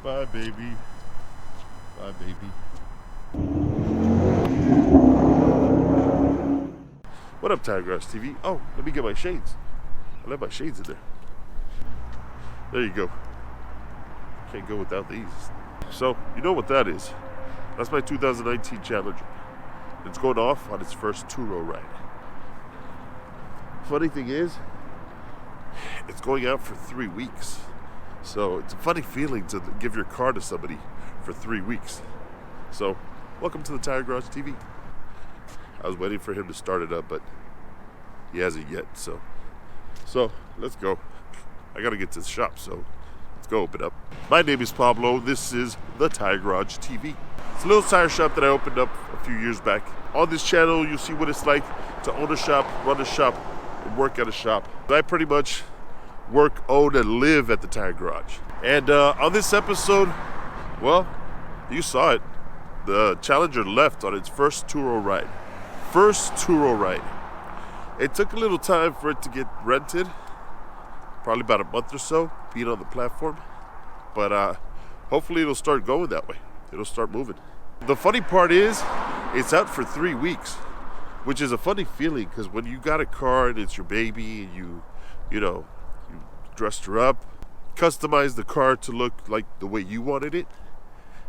Bye, baby. Bye, baby. What up, Tire Garage TV? Oh, let me get my shades. I left my shades in there. There you go. Can't go without these. So, you know what that is. That's my 2019 Challenger. It's going off on its first Turo ride. Funny thing is, it's going out for 3 weeks. So it's a funny feeling to give your car to somebody for 3 weeks. So, welcome to the Tire Garage TV. I was waiting for him to start it up, but he hasn't yet. So let's go. I gotta get to the shop, so let's go open up. My name is Pablo. This is the Tire Garage TV. It's a little tire shop that I opened up a few years back. On this channel, you'll see what it's like to own a shop, run a shop, and work at a shop. I pretty much work, own, and live at the Tire Garage. And on this episode, well, you saw it. The Challenger left on its first Turo ride. It took a little time for it to get rented. Probably about a month or so, being on the platform. But hopefully it'll start going that way. It'll start moving. The funny part is, it's out for 3 weeks, which is a funny feeling because when you got a car and it's your baby and you dressed her up, customized the car to look like the way you wanted it,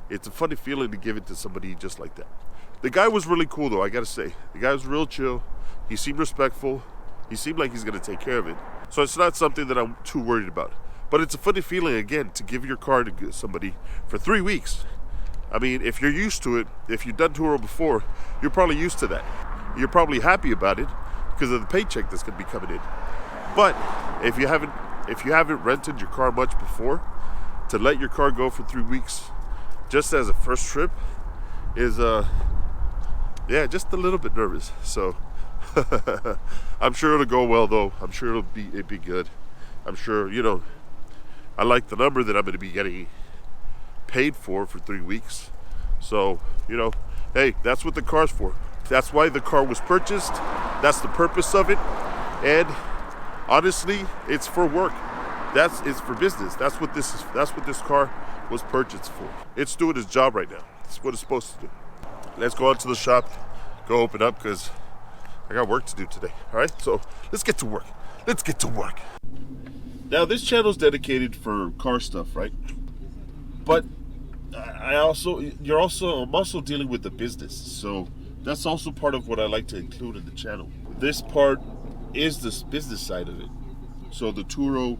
it's a funny feeling to give it to somebody just like that. The guy was really cool though, I gotta say. The guy was real chill. He seemed respectful. He seemed like he's gonna take care of it. So it's not something that I'm too worried about. But it's a funny feeling, again, to give your car to somebody for 3 weeks. I mean, if you're used to it, if you've done Turo before, you're probably used to that. You're probably happy about it because of the paycheck that's gonna be coming in. But if you haven't rented your car much before, to let your car go for 3 weeks just as a first trip is just a little bit nervous. So I'm sure it'll go well though. I'm sure it'll be good. I'm sure, I like the number that I'm going to be getting paid for 3 weeks. So, hey, that's what the car's for. That's why the car was purchased. That's the purpose of it. And honestly, it's for work. It's for business. That's what this is. That's what this car was purchased for. It's doing its job right now. It's what it's supposed to do. Let's go out to the shop, go open up because I got work to do today. All right, so let's get to work. Now this channel is dedicated for car stuff, right? But I'm also dealing with the business. So that's also part of what I like to include in the channel. This part is the business side of it. So the Turo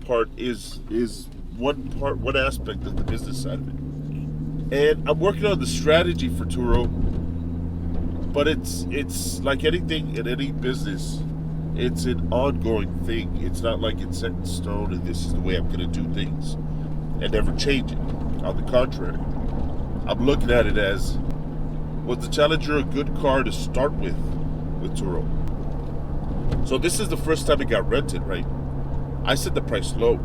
part is one aspect of the business side of it. And I'm working on the strategy for Turo, but it's like anything in any business, it's an ongoing thing. It's not like it's set in stone and this is the way I'm going to do things and never change it. On the contrary, I'm looking at it as, was the Challenger a good car to start with Turo? So this is the first time it got rented, right? I set the price low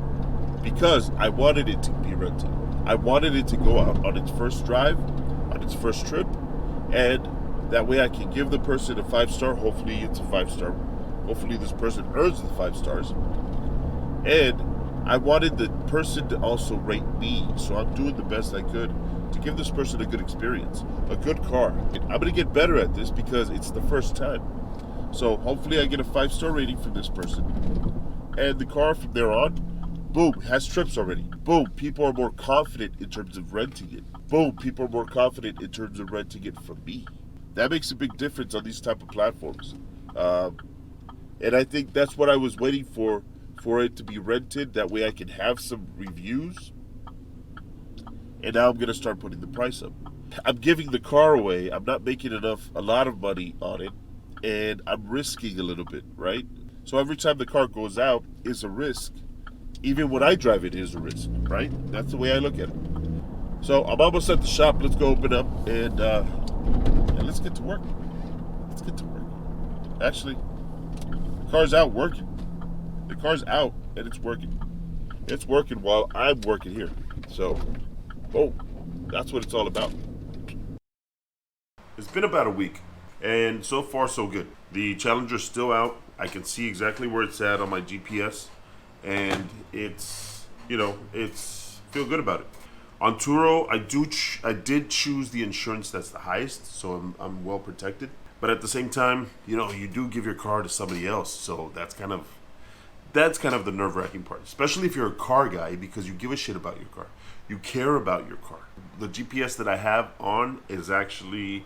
because I wanted it to be rented. I wanted it to go out on its first drive, on its first trip, and that way I can give the person a 5-star. Hopefully it's a 5-star. Hopefully this person earns the 5 stars. And I wanted the person to also rate me, so I'm doing the best I could to give this person a good experience, a good car. And I'm going to get better at this because it's the first time. So hopefully I get a 5-star rating from this person. And the car from there on, boom, has trips already. Boom, people are more confident in terms of renting it. Boom, people are more confident in terms of renting it from me. That makes a big difference on these type of platforms. And I think that's what I was waiting for it to be rented. That way I can have some reviews. And now I'm going to start putting the price up. I'm giving the car away. I'm not making a lot of money on it. And I'm risking a little bit, right? So every time the car goes out is a risk. Even when I drive it is a risk, right? That's the way I look at it. So I'm almost at the shop. Let's go open up and let's get to work. Actually, the car's out working. The car's out and it's working. It's working while I'm working here. So, that's what it's all about. It's been about a week, and so far so good. The Challenger's still out. I can see exactly where it's at on my GPS, and it's feel good about it. On Turo, I did choose the insurance that's the highest, so I'm well protected. But at the same time, you do give your car to somebody else, so that's kind of the nerve-wracking part, especially if you're a car guy, because you give a shit about your car. You care about your car. The GPS that I have on is actually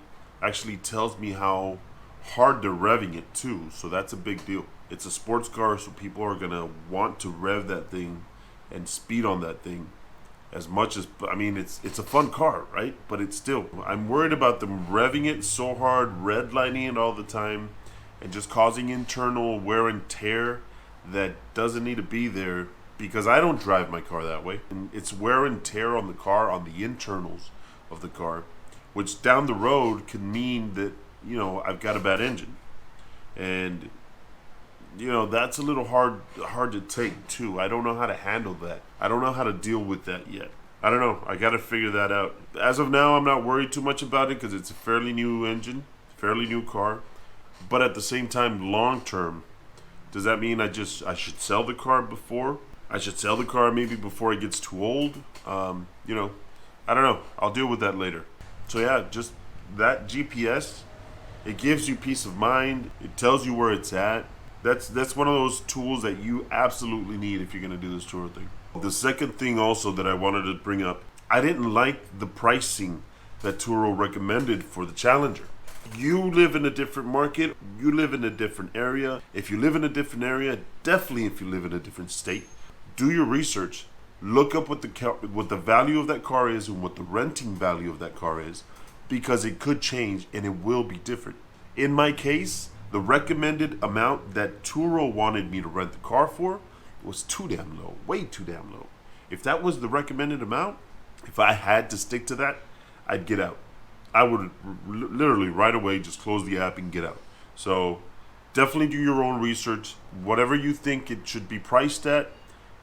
tells me how hard they're revving it too, so that's a big deal. It's a sports car, so people are gonna want to rev that thing and speed on that thing as much as, it's a fun car, right? But it's still, I'm worried about them revving it so hard, redlining it all the time, and just causing internal wear and tear that doesn't need to be there, because I don't drive my car that way. And it's wear and tear on the car, on the internals of the car, which down the road can mean that, I've got a bad engine. And, that's a little hard to take too. I don't know how to handle that. I don't know how to deal with that yet. I don't know. I got to figure that out. As of now, I'm not worried too much about it because it's a fairly new engine, fairly new car. But at the same time, long term, does that mean I should sell the car before? I should sell the car maybe before it gets too old. I don't know. I'll deal with that later. So yeah, just that GPS, it gives you peace of mind. It tells you where it's at. That's one of those tools that you absolutely need if you're going to do this Turo thing. The second thing also that I wanted to bring up, I didn't like the pricing that Turo recommended for the Challenger. You live in a different market. You live in a different area. If you live in a different area, definitely if you live in a different state, do your research. Look up what the value of that car is and what the renting value of that car is, because it could change and it will be different. In my case, the recommended amount that Turo wanted me to rent the car for was too damn low, way too damn low. If that was the recommended amount, if I had to stick to that, I'd get out. I would literally right away just close the app and get out. So definitely do your own research. Whatever you think it should be priced at,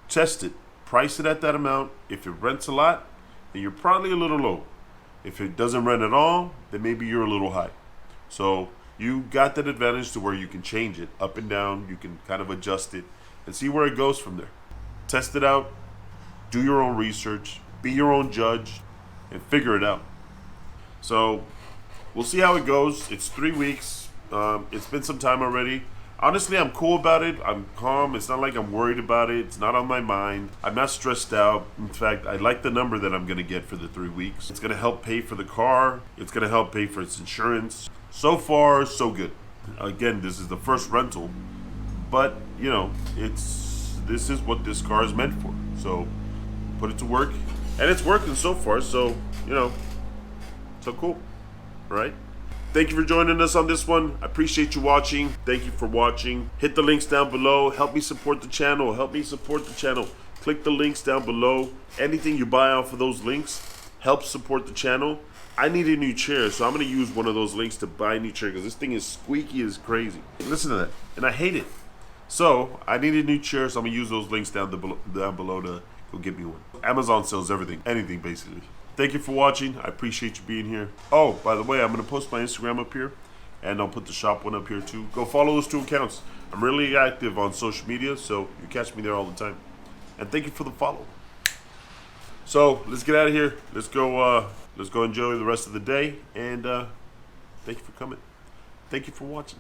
test it. Price it at that amount. If it rents a lot, then you're probably a little low. If it doesn't rent at all, then maybe you're a little high. So you got that advantage to where you can change it up and down. You can kind of adjust it and see where it goes from there. Test it out. Do your own research. Be your own judge and figure it out. So we'll see how it goes. It's 3 weeks. It's been some time already. Honestly, I'm cool about it. I'm calm. It's not like I'm worried about it. It's not on my mind. I'm not stressed out. In fact, I like the number that I'm going to get for the 3 weeks. It's going to help pay for the car. It's going to help pay for its insurance. So far, so good. Again, this is the first rental. But, this is what this car is meant for. So, put it to work. And it's working so far. So, so cool. All right? Thank you for joining us on this one. I appreciate you watching. Thank you for watching. Hit the links down below. Help me support the channel. Click the links down below. Anything you buy off of those links helps support the channel. I need a new chair, so I'm going to use one of those links to buy a new chair because this thing is squeaky as crazy. Listen to that. And I hate it. So I need a new chair, so I'm going to use those links down below to go get me one. Amazon sells everything. Anything, basically. Thank you for watching. I appreciate you being here. Oh, by the way, I'm going to post my Instagram up here, and I'll put the shop one up here too. Go follow those 2 accounts. I'm really active on social media, so you catch me there all the time. And thank you for the follow. So let's get out of here. Let's go enjoy the rest of the day. And thank you for coming. Thank you for watching.